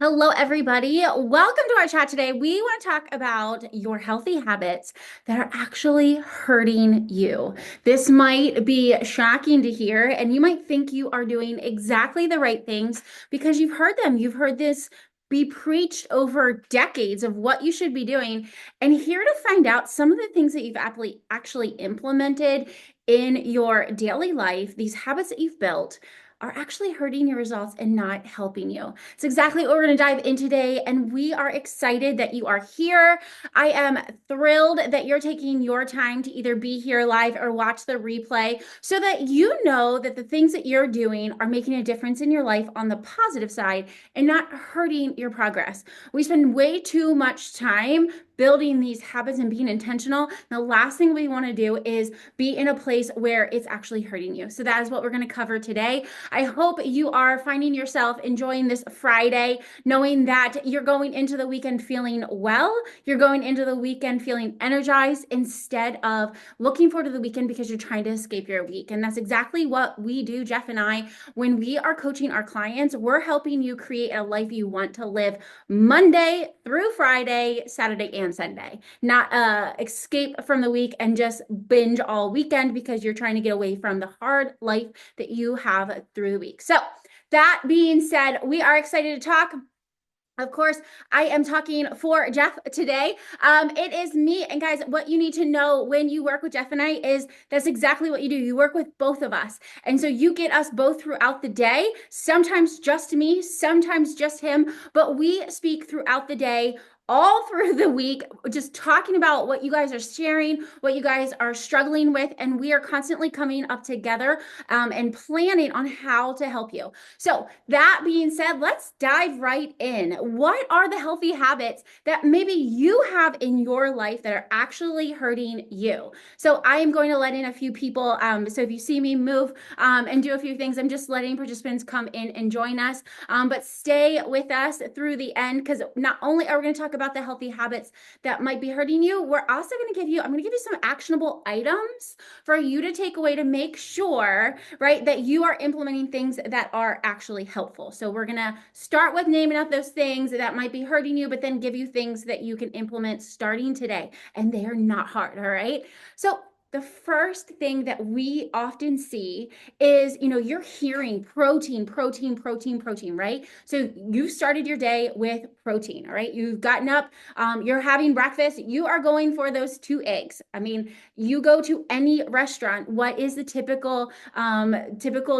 Hello, everybody. Welcome to our chat today. We want to talk about your healthy habits that are actually hurting you. This might be shocking to hear, and you might think you are doing exactly the right things because you've heard them. You've heard this be preached over decades of what you should be doing. And here to find out some of the things that you've actually implemented in your daily life, these habits that you've built are actually hurting your results and not helping you. It's exactly what we're going to dive in today, and we are excited that you are here. I am thrilled that you're taking your time to either be here live or watch the replay so that you know that the things that you're doing are making a difference in your life on the positive side and not hurting your progress. We spend way too much time building these habits and being intentional. The last thing we want to do is be in a place where it's actually hurting you. So that is what we're going to cover today. I hope you are finding yourself enjoying this Friday, knowing that you're going into the weekend feeling well. You're going into the weekend feeling energized instead of looking forward to the weekend because you're trying to escape your week. And that's exactly what we do, Jeff and I, when we are coaching our clients. We're helping you create a life you want to live Monday through Friday, Saturday, and Sunday. Not escape from the week and just binge all weekend because you're trying to get away from the hard life that you have through the week. So that being said, we are excited to talk. Of course, I am talking for Jeff today. It is me. And guys, what you need to know when you work with Jeff and I is that's exactly what you do. You work with both of us. And so you get us both throughout the day, sometimes just me, sometimes just him, but we speak throughout the day, all through the week, just talking about what you guys are sharing, what you guys are struggling with. And we are constantly coming up together and planning on how to help you. So that being said, let's dive right in. What are the healthy habits that maybe you have in your life that are actually hurting you? So I am going to let in a few people. So if you see me move and do a few things, I'm just letting participants come in and join us. But stay with us through the end because not only are we going to talk about the healthy habits that might be hurting you, we're also going to I'm going to give you some actionable items for you to take away to make sure, right, that you are implementing things that are actually helpful. So we're going to start with naming out those things that might be hurting you, but then give you things that you can implement starting today. And they are not hard, all right? So the first thing that we often see is, you're hearing protein, protein, protein, protein, right? So you've started your day with protein, all right? You've gotten up, you're having breakfast, you are going for those 2 eggs. I mean, you go to any restaurant, what is the typical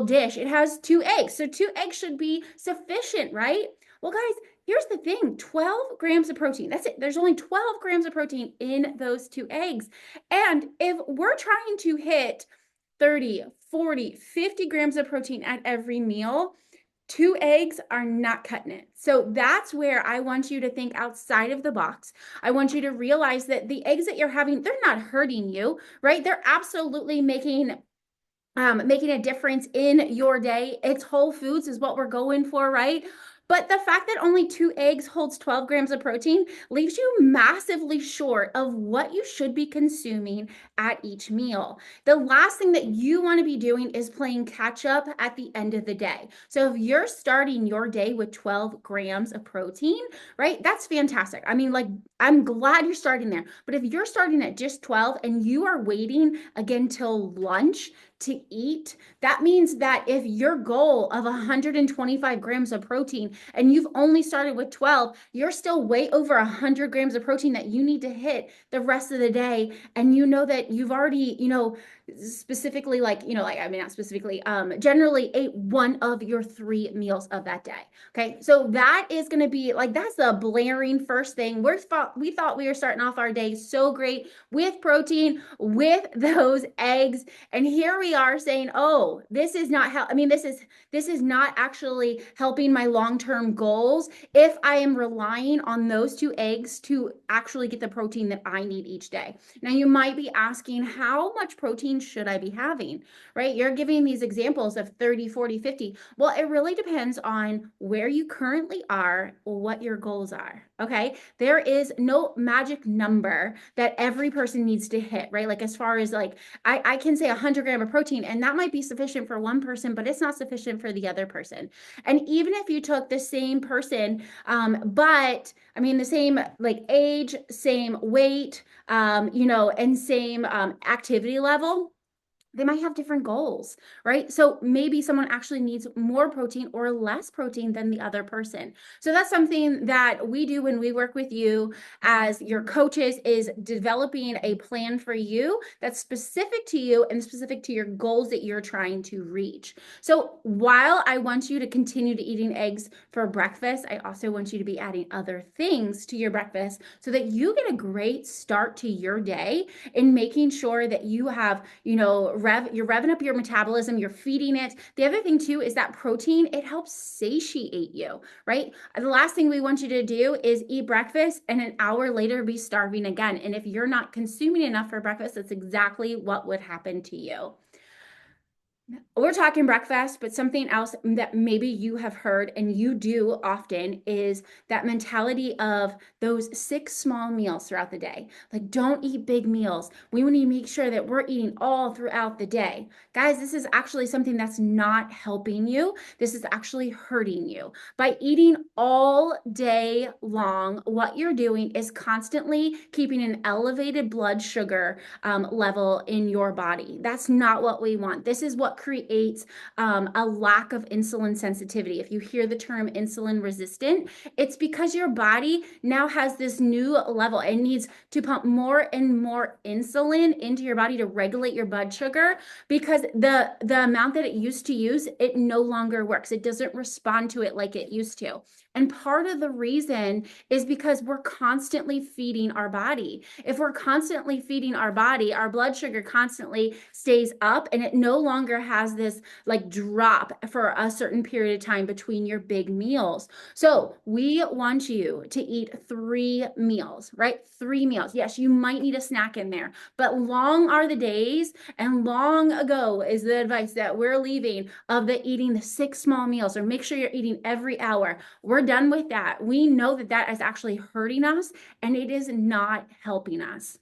dish? It has 2 eggs. So 2 eggs should be sufficient, right? Well, guys, here's the thing, 12 grams of protein. That's it. There's only 12 grams of protein in those 2 eggs. And if we're trying to hit 30, 40, 50 grams of protein at every meal, 2 eggs are not cutting it. So that's where I want you to think outside of the box. I want you to realize that the eggs that you're having, they're not hurting you, right? They're absolutely making a difference in your day. It's whole foods is what we're going for, right? But the fact that only 2 eggs holds 12 grams of protein leaves you massively short of what you should be consuming at each meal. The last thing that you want to be doing is playing catch up at the end of the day. So if you're starting your day with 12 grams of protein, right, that's fantastic. I mean, like, I'm glad you're starting there. But if you're starting at just 12 and you are waiting again till lunch to eat, that means that if your goal of 125 grams of protein and you've only started with 12, you're still way over 100 grams of protein that you need to hit the rest of the day. And you know that you've already, specifically I mean, not specifically, generally ate one of your 3 meals of that day. Okay. So that is going to be like, that's the blaring first thing. We thought we were starting off our day so great with protein, with those eggs. And here we are saying, oh, this is not how, I mean, this is not actually helping my long-term goals if I am relying on those 2 eggs to actually get the protein that I need each day. Now, you might be asking, how much protein should I be having, right? You're giving these examples of 30, 40, 50. Well, it really depends on where you currently are, what your goals are. Okay. There is no magic number that every person needs to hit, right? Like, as far as like, I can say 100 grams of protein, and that might be sufficient for one person, but it's not sufficient for the other person. And even if you took the same person, but I mean, the same like age, same weight, and same activity level, they might have different goals, right? So maybe someone actually needs more protein or less protein than the other person. So that's something that we do when we work with you as your coaches, is developing a plan for you that's specific to you and specific to your goals that you're trying to reach. So while I want you to continue to eating eggs for breakfast, I also want you to be adding other things to your breakfast so that you get a great start to your day in making sure that you have, you're revving up your metabolism, you're feeding it. The other thing too is that protein, it helps satiate you, right? The last thing we want you to do is eat breakfast and an hour later be starving again. And if you're not consuming enough for breakfast, that's exactly what would happen to you. We're talking breakfast, but something else that maybe you have heard and you do often is that mentality of those 6 small meals throughout the day. Like, don't eat big meals. We want to make sure that we're eating all throughout the day. Guys, this is actually something that's not helping you. This is actually hurting you. By eating all day long, what you're doing is constantly keeping an elevated blood sugar level in your body. That's not what we want. This is what creates a lack of insulin sensitivity. If you hear the term insulin resistant, it's because your body now has this new level. It needs to pump more and more insulin into your body to regulate your blood sugar, because the amount that it used to use, it no longer works. It doesn't respond to it like it used to. And part of the reason is because we're constantly feeding our body. If we're constantly feeding our body, our blood sugar constantly stays up and it no longer has this like drop for a certain period of time between your big meals. So we want you to eat 3 meals, right? 3 meals. Yes, you might need a snack in there, but long are the days and long ago is the advice that we're leaving of the eating the 6 small meals, or make sure you're eating every hour. We're done with that. We know that that is actually hurting us and it is not helping us.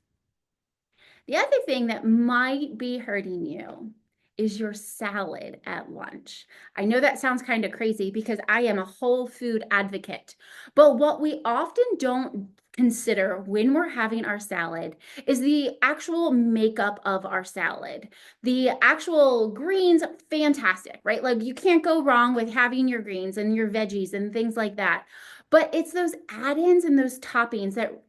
The other thing that might be hurting you is your salad at lunch. I know that sounds kind of crazy because I am a whole food advocate, but what we often don't consider when we're having our salad is the actual makeup of our salad. The actual greens, fantastic, right? Like, you can't go wrong with having your greens and your veggies and things like that. But it's those add-ins and those toppings that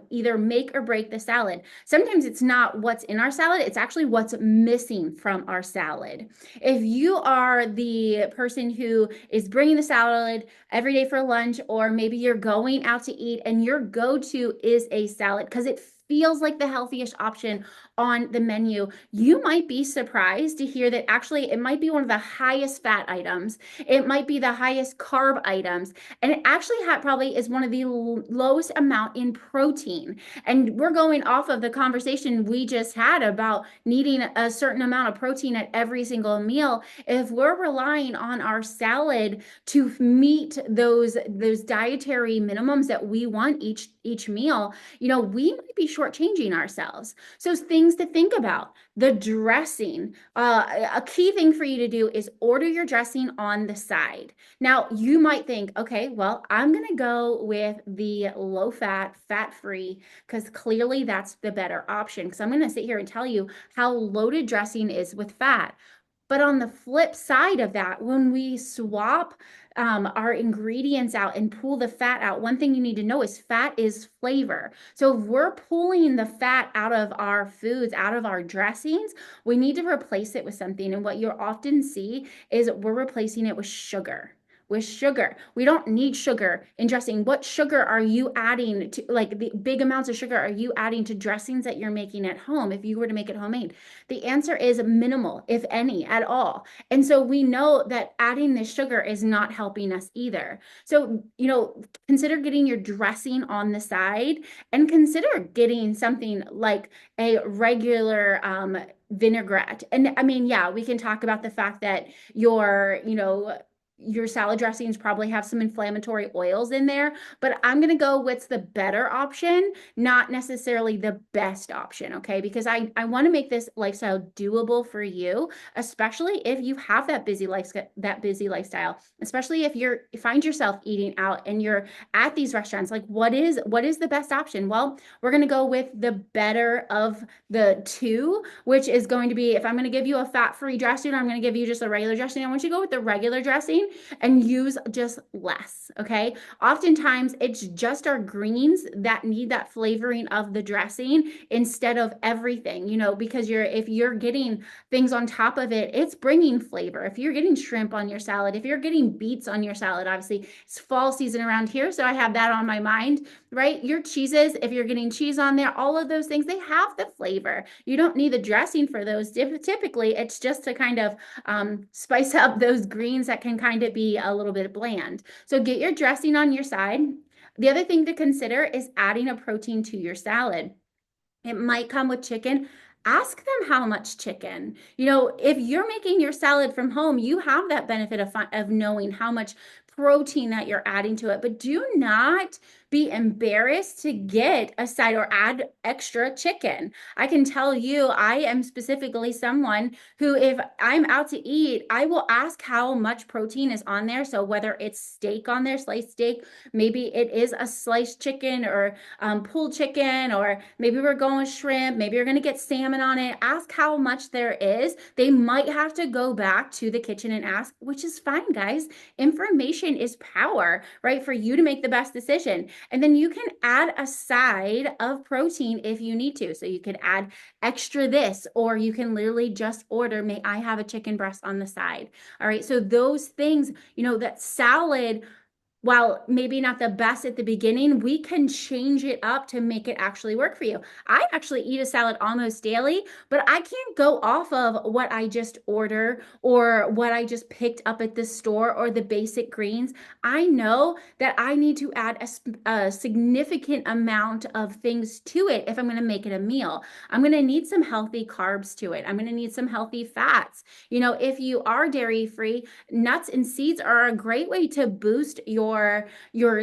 either make or break the salad. Sometimes it's not what's in our salad, it's actually what's missing from our salad. If you are the person who is bringing the salad every day for lunch, or maybe you're going out to eat and your go-to is a salad because it feels like the healthiest option on the menu, you might be surprised to hear that actually it might be one of the highest fat items. It might be the highest carb items. And it actually probably is one of the lowest amount in protein. And we're going off of the conversation we just had about needing a certain amount of protein at every single meal. If we're relying on our salad to meet those dietary minimums that we want each meal, we might be shortchanging ourselves. So things to think about: the dressing. A key thing for you to do is order your dressing on the side. Now, you might think, okay, well, I'm going to go with the low fat, fat free, because clearly that's the better option. Because I'm going to sit here and tell you how loaded dressing is with fat. But on the flip side of that, when we swap our ingredients out and pull the fat out, one thing you need to know is fat is flavor. So if we're pulling the fat out of our foods, out of our dressings, we need to replace it with something. And what you'll often see is we're replacing it with sugar. With sugar. We don't need sugar in dressing. What sugar are you adding to, like, the big amounts of sugar are you adding to dressings that you're making at home if you were to make it homemade? The answer is minimal, if any, at all. And so we know that adding this sugar is not helping us either. So, consider getting your dressing on the side, and consider getting something like a regular vinaigrette. And I mean, yeah, we can talk about the fact that your your salad dressings probably have some inflammatory oils in there, but I'm going to go what's the better option, not necessarily the best option, okay? Because I want to make this lifestyle doable for you, especially if you have that busy lifestyle, especially if you find yourself eating out and you're at these restaurants. Like what is the best option? Well, we're going to go with the better of the two, which is going to be, if I'm going to give you a fat-free dressing, or I'm going to give you just a regular dressing, I want you to go with the regular dressing and use just less, okay? Oftentimes it's just our greens that need that flavoring of the dressing instead of everything, because if you're getting things on top of it, it's bringing flavor. If you're getting shrimp on your salad, if you're getting beets on your salad, obviously it's fall season around here, so I have that on my mind, right? Your cheeses, if you're getting cheese on there, all of those things, they have the flavor. You don't need the dressing for those. Typically, it's just to kind of spice up those greens that can kind of be a little bit bland. So get your dressing on your side. The other thing to consider is adding a protein to your salad. It might come with chicken. Ask them how much chicken. If you're making your salad from home, you have that benefit of knowing how much protein that you're adding to it. But do not be embarrassed to get a side or add extra chicken. I can tell you, I am specifically someone who, if I'm out to eat, I will ask how much protein is on there. So whether it's steak on there, sliced steak, maybe it is a sliced chicken or pulled chicken, or maybe we're going with shrimp, maybe you're going to get salmon on it. Ask how much there is. They might have to go back to the kitchen and ask, which is fine, guys. Information is power, right? For you to make the best decision. And then you can add a side of protein if you need to. So you could add extra this, or you can literally just order, may I have a chicken breast on the side? All right. So those things, that salad, while maybe not the best at the beginning, we can change it up to make it actually work for you. I actually eat a salad almost daily, but I can't go off of what I just order or what I just picked up at the store or the basic greens. I know that I need to add a significant amount of things to it if I'm going to make it a meal. I'm going to need some healthy carbs to it. I'm going to need some healthy fats. If you are dairy free, nuts and seeds are a great way to boost your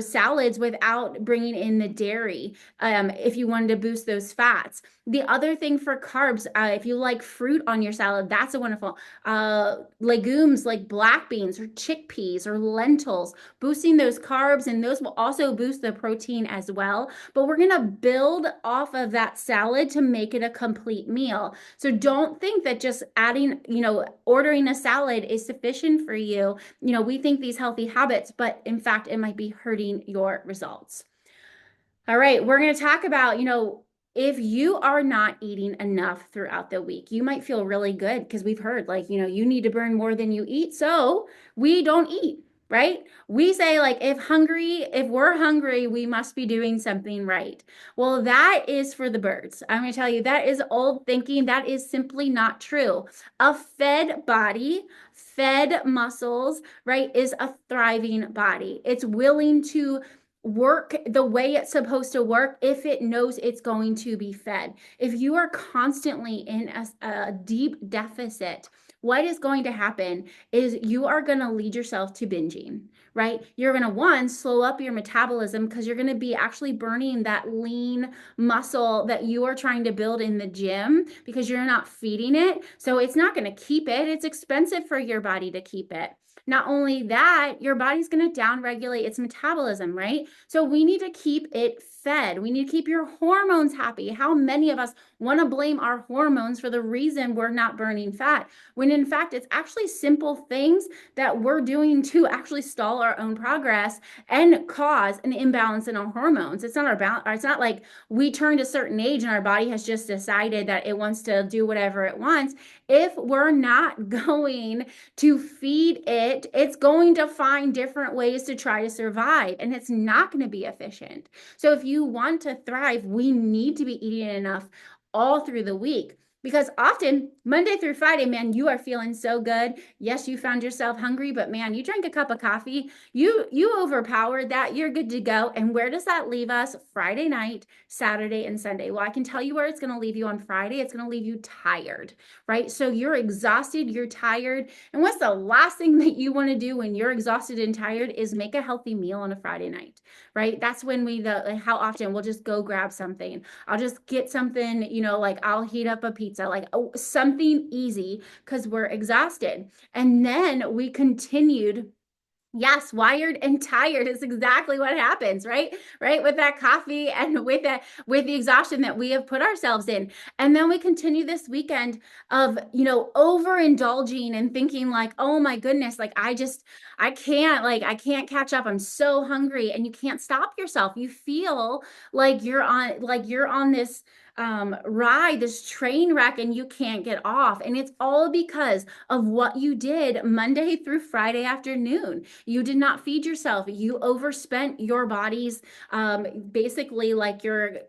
salads without bringing in the dairy, if you wanted to boost those fats. The other thing for carbs, if you like fruit on your salad, that's a wonderful. Legumes like black beans or chickpeas or lentils, boosting those carbs, and those will also boost the protein as well. But we're going to build off of that salad to make it a complete meal. So don't think that just adding, ordering a salad is sufficient for you. We think these healthy habits, but in fact, it might be hurting your results. All right, we're going to talk about, if you are not eating enough throughout the week, you might feel really good because we've heard you need to burn more than you eat. So we don't eat, right? We say if we're hungry, we must be doing something right. Well, that is for the birds. I'm going to tell you, that is old thinking. That is simply not true. A fed body, fed muscles, right, is a thriving body. It's willing to work the way it's supposed to work if it knows it's going to be fed. If you are constantly in a deep deficit, what is going to happen is you are going to lead yourself to binging, right? You're going to, slow up your metabolism because you're going to be actually burning that lean muscle that you are trying to build in the gym because you're not feeding it. So it's not going to keep it. It's expensive for your body to keep it. Not only that, your body's going to downregulate its metabolism, right? So we need to keep it fed. We need to keep your hormones happy. How many of us want to blame our hormones for the reason we're not burning fat, when in fact, it's actually simple things that we're doing to actually stall our own progress and cause an imbalance in our hormones. It's not like we turned a certain age and our body has just decided that it wants to do whatever it wants. If we're not going to feed it, it's going to find different ways to try to survive, and it's not going to be efficient. So if you want to thrive, we need to be eating enough all through the week. Because often Monday through Friday, man, you are feeling so good. Yes, you found yourself hungry, but man, you drank a cup of coffee, you overpowered that, you're good to go. And where does that leave us? Friday night, Saturday, and Sunday. Well, I can tell you where it's going to leave you on Friday. It's going to leave you tired, right? So you're exhausted, you're tired. And what's the last thing that you want to do when you're exhausted and tired is make a healthy meal on a Friday night, right? That's when how often we'll just go grab something. I'll just get something, like I'll heat up a pizza, like something easy because we're exhausted. And then we continued. Yes, wired and tired is exactly what happens, right? Right, with that coffee and with the exhaustion that we have put ourselves in. And then we continue this weekend of, overindulging and thinking like, "Oh my goodness, like I can't catch up. I'm so hungry." And you can't stop yourself. You feel like you're on this ride, this train wreck, and you can't get off. And it's all because of what you did Monday through Friday afternoon. You did not feed yourself. You overspent your body's basically like your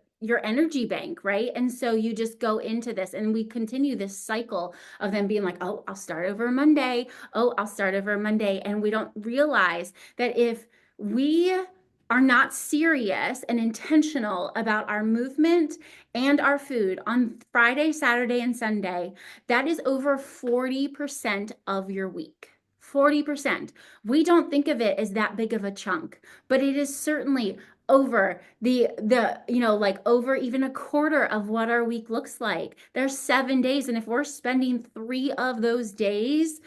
energy bank, right? And so you just go into this and we continue this cycle of them being like, "Oh, I'll start over Monday. Oh, I'll start over Monday." And we don't realize that if we are not serious and intentional about our movement and our food on Friday, Saturday, and Sunday, that is over 40% of your week. 40%. We don't think of it as that big of a chunk, but it is certainly over like over even a quarter of what our week looks like. There's 7 days, and if we're spending 3 of those days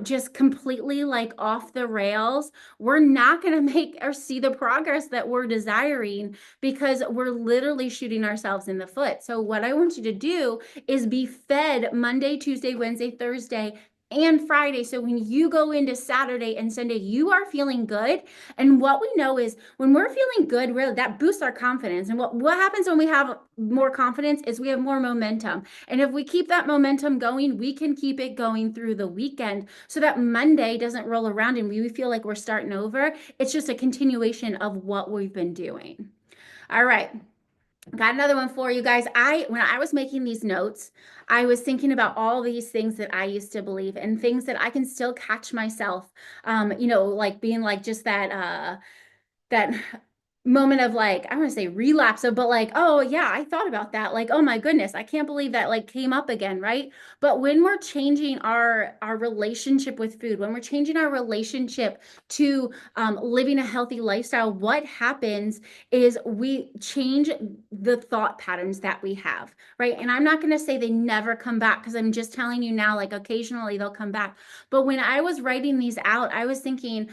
just completely like off the rails, we're not going to make or see the progress that we're desiring because we're literally shooting ourselves in the foot. So what I want you to do is be fed Monday, Tuesday, Wednesday, Thursday, and Friday. So when you go into Saturday and Sunday, you are feeling good. And what we know is when we're feeling good, really that boosts our confidence. And what happens when we have more confidence is we have more momentum. And if we keep that momentum going, we can keep it going through the weekend so that Monday doesn't roll around and we feel like we're starting over. It's just a continuation of what we've been doing. All right. Got another one for you guys. When I was making these notes, I was thinking about all these things that I used to believe and things that I can still catch myself, like being like just that moment of like, I want to say relapse of, but like, "Oh yeah, I thought about that. Like, oh my goodness, I can't believe that like came up again," right? But when we're changing our relationship with food, when we're changing our relationship to living a healthy lifestyle, what happens is we change the thought patterns that we have, right? And I'm not going to say they never come back because I'm just telling you now, like occasionally they'll come back. But when I was writing these out, I was thinking,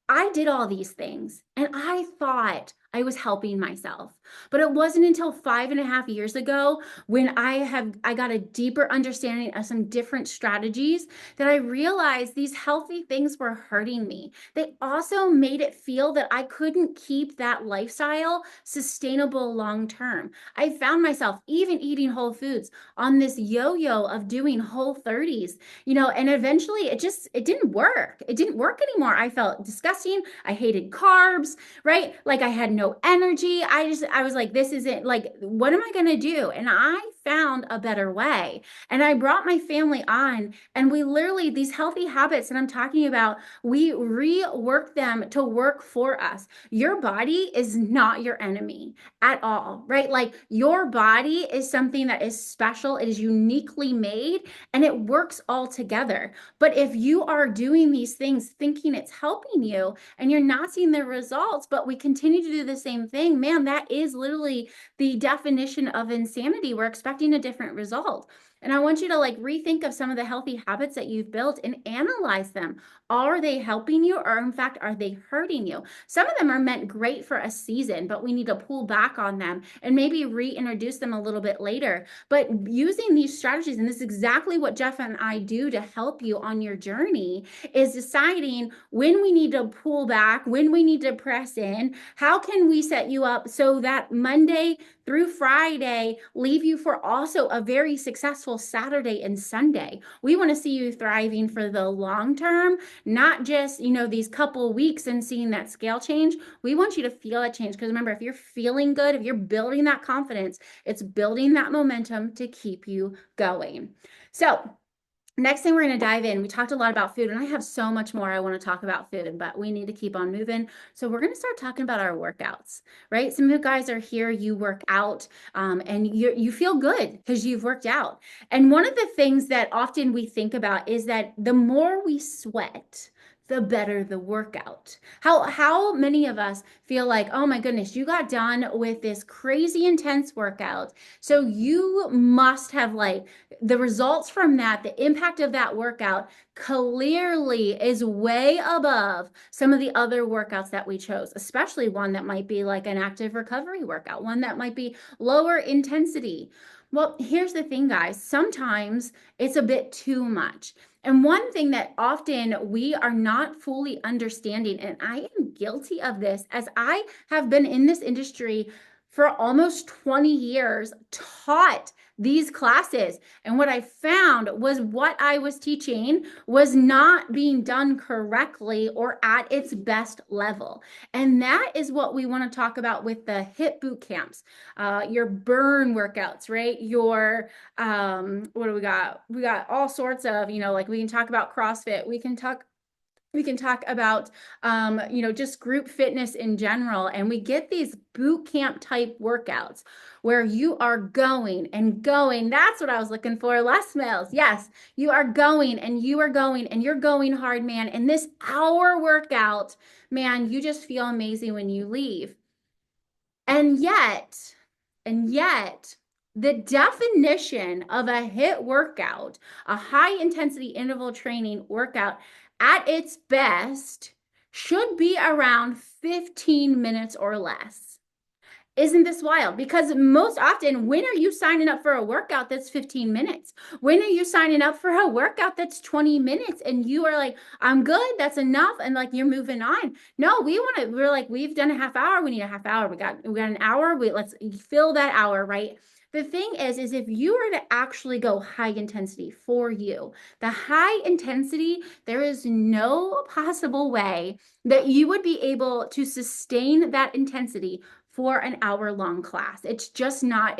I did all these things and I thought I was helping myself. But it wasn't until 5.5 years ago when I got a deeper understanding of some different strategies that I realized these healthy things were hurting me. They also made it feel that I couldn't keep that lifestyle sustainable long term. I found myself even eating whole foods on this yo-yo of doing Whole 30s, and eventually it didn't work. It didn't work anymore. I felt disgusting. I hated carbs, right? Like I had no energy. I was like, this isn't like, what am I going to do? And I found a better way. And I brought my family on, and we literally, these healthy habits that I'm talking about, we rework them to work for us. Your body is not your enemy at all, right? Like your body is something that is special. It is uniquely made and it works all together. But if you are doing these things thinking it's helping you and you're not seeing the results, but we continue to do the same thing, man, that is literally the definition of insanity. We're expecting a different result. And I want you to like rethink of some of the healthy habits that you've built and analyze them. Are they helping you, or in fact, are they hurting you? Some of them are meant great for a season, but we need to pull back on them and maybe reintroduce them a little bit later. But using these strategies, and this is exactly what Jeff and I do to help you on your journey, is deciding when we need to pull back, when we need to press in. How can we set you up so that Monday through Friday leave you for also a very successful Saturday and Sunday. We want to see you thriving for the long term, not just, these couple weeks and seeing that scale change. We want you to feel that change because remember, if you're feeling good, if you're building that confidence, it's building that momentum to keep you going. So, next thing we're going to dive in, we talked a lot about food, and I have so much more I want to talk about food, but we need to keep on moving. So we're going to start talking about our workouts, right? Some of you guys are here, you work out, and you feel good because you've worked out. And one of the things that often we think about is that the more we sweat, the better the workout. How many of us feel like, oh my goodness, you got done with this crazy intense workout, so you must have like the results from that, the impact of that workout clearly is way above some of the other workouts that we chose, especially one that might be like an active recovery workout, one that might be lower intensity. Well, here's the thing, guys. Sometimes it's a bit too much. And one thing that often we are not fully understanding, and I am guilty of this as I have been in this industry for almost 20 years, taught these classes. And what I found was what I was teaching was not being done correctly or at its best level. And that is what we want to talk about with the HIIT boot camps, your burn workouts, right? Your, what do we got? We got all sorts of, like we can talk about CrossFit. We can talk about, just group fitness in general. And we get these boot camp type workouts where you are going and going. That's what I was looking for. Les Mills. Yes, you are going and you are going and you're going hard, man. And this hour workout, man, you just feel amazing when you leave. And yet, the definition of a HIIT workout, a high intensity interval training workout at its best should be around 15 minutes or less. Isn't this wild? Because most often, when are you signing up for a workout that's 15 minutes? When are you signing up for a workout that's 20 minutes? And you are like, I'm good, that's enough. And like you're moving on. No, we're like, we've done a half hour, we need a half hour. We got an hour. Let's fill that hour, right? The thing is if you were to actually go high intensity for you, the high intensity, there is no possible way that you would be able to sustain that intensity for an hour-long class. It's just not,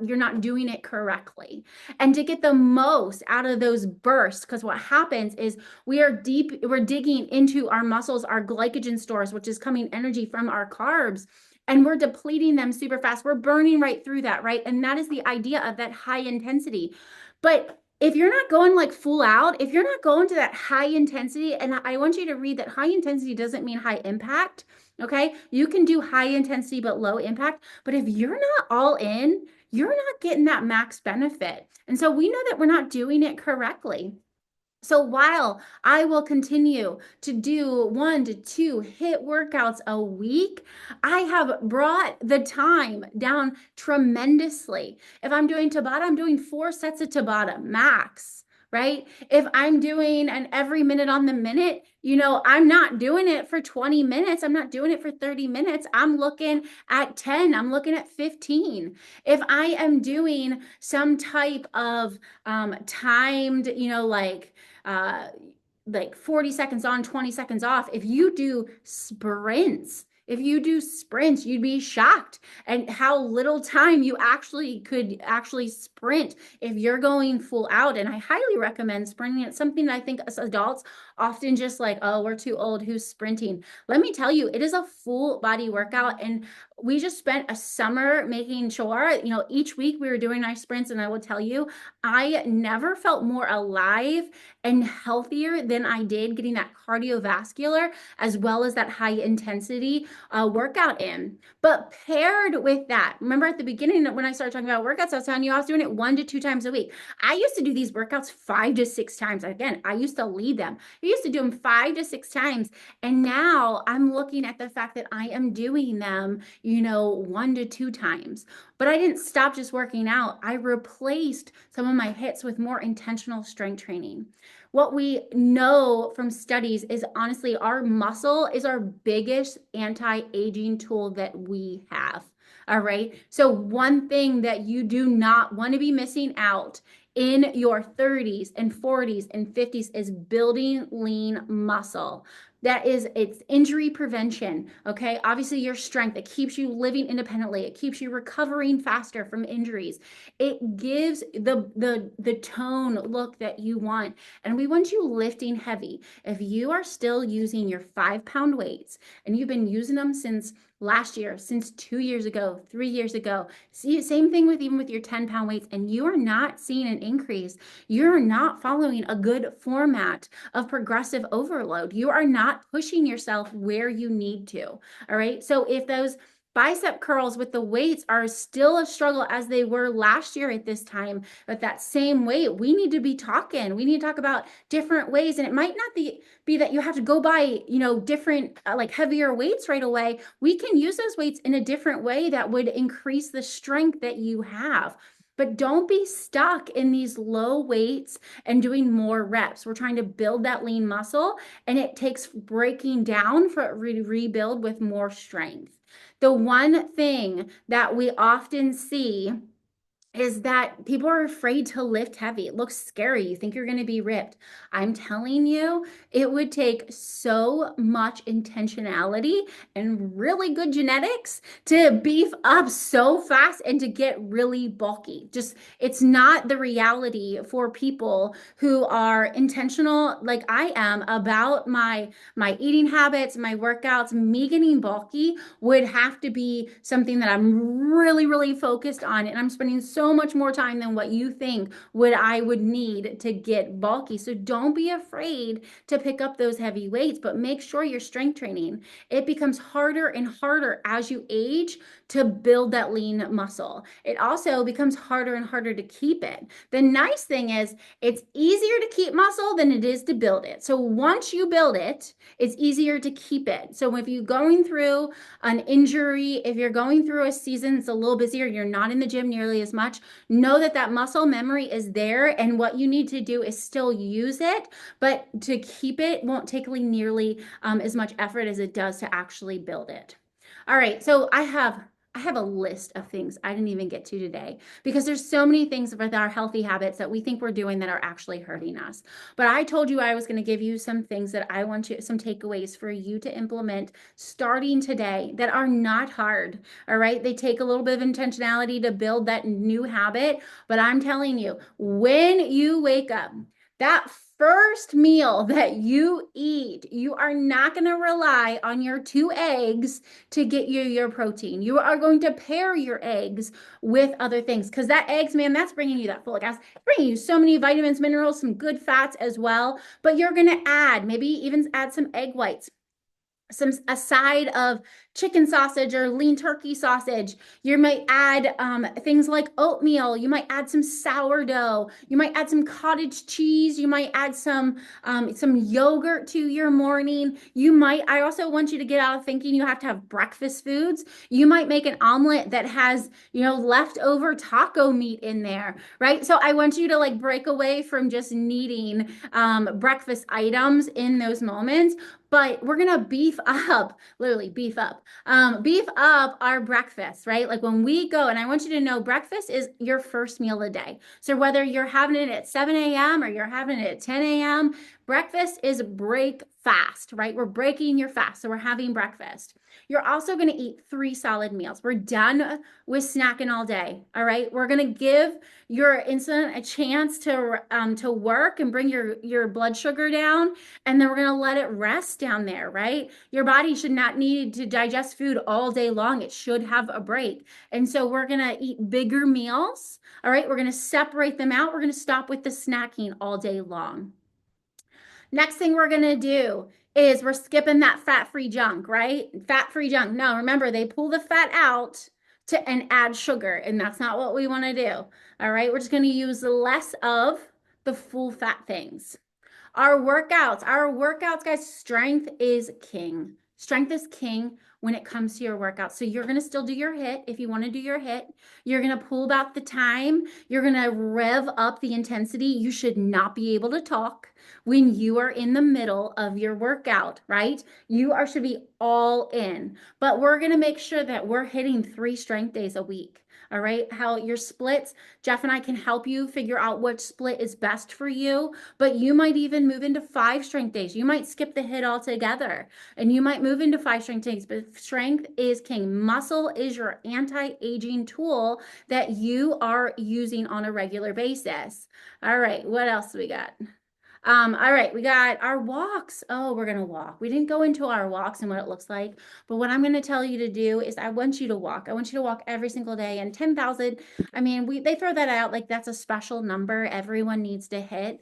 you're not doing it correctly. And to get the most out of those bursts, because what happens is we're digging into our muscles, our glycogen stores, which is coming energy from our carbs, and we're depleting them super fast. We're burning right through that, right? And that is the idea of that high intensity. But if you're not going like full out, if you're not going to that high intensity, and I want you to read that high intensity doesn't mean high impact. Okay. You can do high intensity, but low impact. But if you're not all in, you're not getting that max benefit. And so we know that we're not doing it correctly. So while I will continue to do 1 to 2 HIIT workouts a week, I have brought the time down tremendously. If I'm doing Tabata, I'm doing 4 sets of Tabata max, right? If I'm doing an every minute on the minute, I'm not doing it for 20 minutes. I'm not doing it for 30 minutes. I'm looking at 10. I'm looking at 15. If I am doing some type of timed, like 40 seconds on, 20 seconds off, if you do sprints, you'd be shocked at how little time you could sprint if you're going full out. And I highly recommend sprinting. It's something that I think as adults often just like, oh, we're too old, who's sprinting? Let me tell you, it is a full body workout. And we just spent a summer making sure, each week we were doing our sprints. And I will tell you, I never felt more alive and healthier than I did getting that cardiovascular as well as that high intensity workout in. But paired with that, remember at the beginning when I started talking about workouts, I was telling you I was doing it 1 to 2 times a week. I used to do these workouts 5 to 6 times. Again, I used to lead them. I used to do them 5 to 6 times. And now I'm looking at the fact that I am doing them, 1 to 2 times. But I didn't stop just working out. I replaced some of my hits with more intentional strength training. What we know from studies is honestly, our muscle is our biggest anti-aging tool that we have. All right. So, one thing that you do not want to be missing out in your 30s and 40s and 50s is building lean muscle. It's injury prevention. Okay. Obviously, your strength, it keeps you living independently, it keeps you recovering faster from injuries. It gives the tone look that you want. And we want you lifting heavy. If you are still using your 5 pound weights and you've been using them since last year, since 2 years ago, 3 years ago. See, same thing with even with your 10 pound weights, and you are not seeing an increase. You're not following a good format of progressive overload. You are not pushing yourself where you need to. All right. So if those bicep curls with the weights are still a struggle as they were last year at this time, but that same weight, we need to be talking. We need to talk about different ways. And it might not be that you have to go buy, different like heavier weights right away. We can use those weights in a different way that would increase the strength that you have. But don't be stuck in these low weights and doing more reps. We're trying to build that lean muscle, and it takes breaking down for it to rebuild with more strength. The one thing that we often see is that people are afraid to lift heavy. It looks scary. You think you're going to be ripped. I'm telling you, it would take so much intentionality and really good genetics to beef up so fast and to get really bulky. Just, it's not the reality for people who are intentional like I am about my eating habits, my workouts. Me getting bulky would have to be something that I'm really, really focused on. And I'm spending so much more time than what you think I would need to get bulky. So don't be afraid to pick up those heavy weights, but make sure you're strength training. It becomes harder and harder as you age to build that lean muscle. It also becomes harder and harder to keep it. The nice thing is it's easier to keep muscle than it is to build it. So once you build it, it's easier to keep it. So if you're going through an injury, if you're going through a season it's a little busier, you're not in the gym nearly as much, know that that muscle memory is there, and what you need to do is still use it, but to keep it won't take nearly as much effort as it does to actually build it. All right, so I have a list of things I didn't even get to today because there's so many things with our healthy habits that we think we're doing that are actually hurting us. But I told you I was going to give you some things that I want you, some takeaways for you to implement starting today that are not hard. All right. They take a little bit of intentionality to build that new habit. But I'm telling you, when you wake up, that first meal that you eat, you are not going to rely on your 2 eggs to get you your protein. You are going to pair your eggs with other things because that eggs, man, that's bringing you that folic acid, bringing you so many vitamins, minerals, some good fats as well. But you're going to add, maybe even add some egg whites, a side of chicken sausage or lean turkey sausage. You might add things like oatmeal. You might add some sourdough. You might add some cottage cheese. You might add some yogurt to your morning. I also want you to get out of thinking you have to have breakfast foods. You might make an omelet that has, leftover taco meat in there, right? So I want you to like break away from just needing breakfast items in those moments. But we're gonna literally beef up our breakfast, right? Like when we go, and I want you to know breakfast is your first meal of the day. So whether you're having it at 7 a.m. or you're having it at 10 a.m., breakfast is break fast, right? We're breaking your fast. So we're having breakfast. You're also going to eat 3 solid meals. We're done with snacking all day. All right. We're going to give your insulin a chance to work and bring your blood sugar down. And then we're going to let it rest down there, right? Your body should not need to digest food all day long. It should have a break. And so we're going to eat bigger meals. All right. We're going to separate them out. We're going to stop with the snacking all day long. Next thing we're going to do is we're skipping that fat-free junk, right? Fat-free junk. No, remember, they pull the fat out and add sugar, and that's not what we want to do. All right, we're just going to use less of the full fat things. Our workouts, guys, strength is king. Strength is king when it comes to your workout. So you're going to still do your hit if you want to do your hit. You're going to pull back the time. You're going to rev up the intensity. You should not be able to talk when you are in the middle of your workout, right? Should be all in. But we're going to make sure that we're hitting 3 strength days a week. All right. How your splits, Jeff and I can help you figure out which split is best for you, but you might even move into 5 strength days. You might skip the hit altogether and you might move into 5 strength days, but strength is king. Muscle is your anti-aging tool that you are using on a regular basis. All right. What else do we got? All right, we got our walks. Oh, we're gonna walk. We didn't go into our walks and what it looks like, but what I'm gonna tell you to do is I want you to walk. I want you to walk every single day. And 10,000, I mean, they throw that out like that's a special number everyone needs to hit.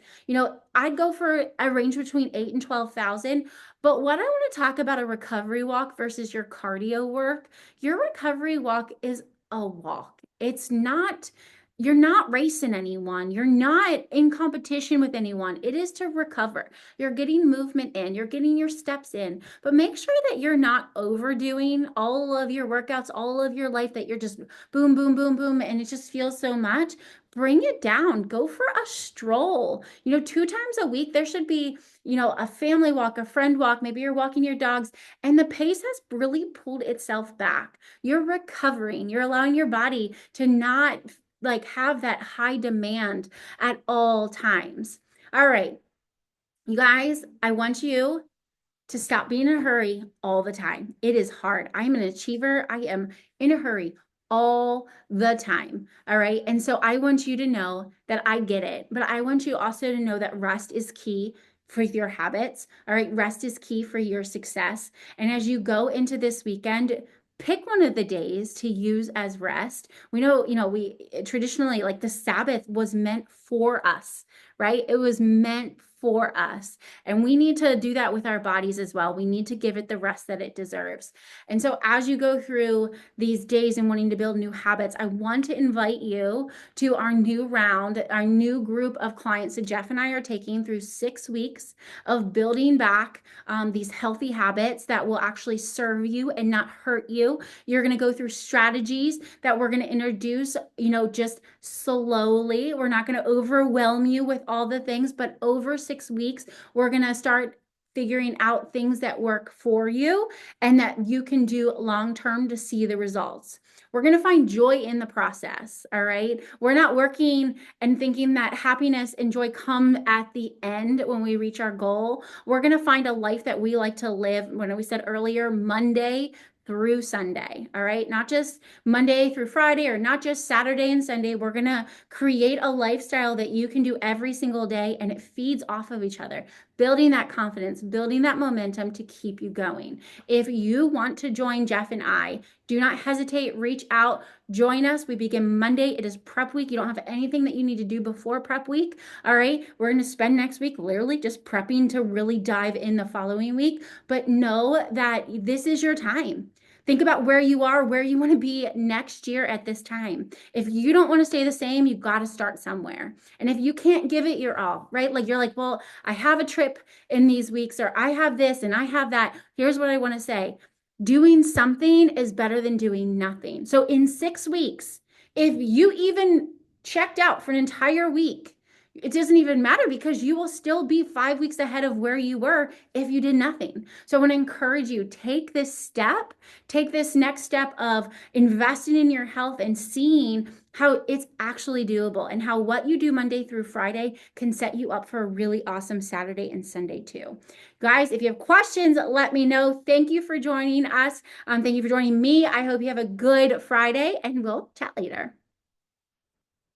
I'd go for a range between 8 and 12,000. But what I want to talk about a recovery walk versus your cardio work, your recovery walk is a walk. You're not racing anyone. You're not in competition with anyone. It is to recover. You're getting movement in, you're getting your steps in, but make sure that you're not overdoing all of your workouts, all of your life, that you're just boom, boom, boom, boom, and it just feels so much. Bring it down. Go for a stroll. 2 times a week, there should be, a family walk, a friend walk. Maybe you're walking your dogs, and the pace has really pulled itself back. You're recovering. You're allowing your body to not like have that high demand at all times. All right, you guys, I want you to stop being in a hurry all the time. It is hard. I am an achiever. I am in a hurry all the time. All right. And so I want you to know that I get it, but I want you also to know that rest is key for your habits. All right. Rest is key for your success. And as you go into this weekend, pick one of the days to use as rest. We know, we traditionally, like, the Sabbath was meant for us, right? It was meant for us. And we need to do that with our bodies as well. We need to give it the rest that it deserves. And so as you go through these days and wanting to build new habits, I want to invite you to our new round, our new group of clients that Jeff and I are taking through 6 weeks of building back these healthy habits that will actually serve you and not hurt you. You're going to go through strategies that we're going to introduce, just slowly. We're not going to overwhelm you with all the things, but over 6 weeks, we're going to start figuring out things that work for you and that you can do long-term to see the results. We're going to find joy in the process. All right. We're not working and thinking that happiness and joy come at the end when we reach our goal. We're going to find a life that we like to live. When we said earlier, Monday through Sunday. All right. Not just Monday through Friday or not just Saturday and Sunday. We're going to create a lifestyle that you can do every single day, and it feeds off of each other, building that confidence, building that momentum to keep you going. If you want to join Jeff and I, do not hesitate, reach out, join us. We begin Monday. It is prep week. You don't have anything that you need to do before prep week. All right. We're going to spend next week literally just prepping to really dive in the following week. But know that this is your time. Think about where you are, where you want to be next year at this time. If you don't want to stay the same, you've got to start somewhere. And if you can't give it your all, right? Like you're like, well, I have a trip in these weeks, or I have this and I have that. Here's what I want to say. Doing something is better than doing nothing. So in 6 weeks, if you even checked out for an entire week, it doesn't even matter because you will still be 5 weeks ahead of where you were if you did nothing. So I want to encourage you, take this next step of investing in your health and seeing how it's actually doable and how what you do Monday through Friday can set you up for a really awesome Saturday and Sunday too. Guys, if you have questions, let me know. Thank you for joining us. Thank you for joining me. I hope you have a good Friday, and we'll chat later.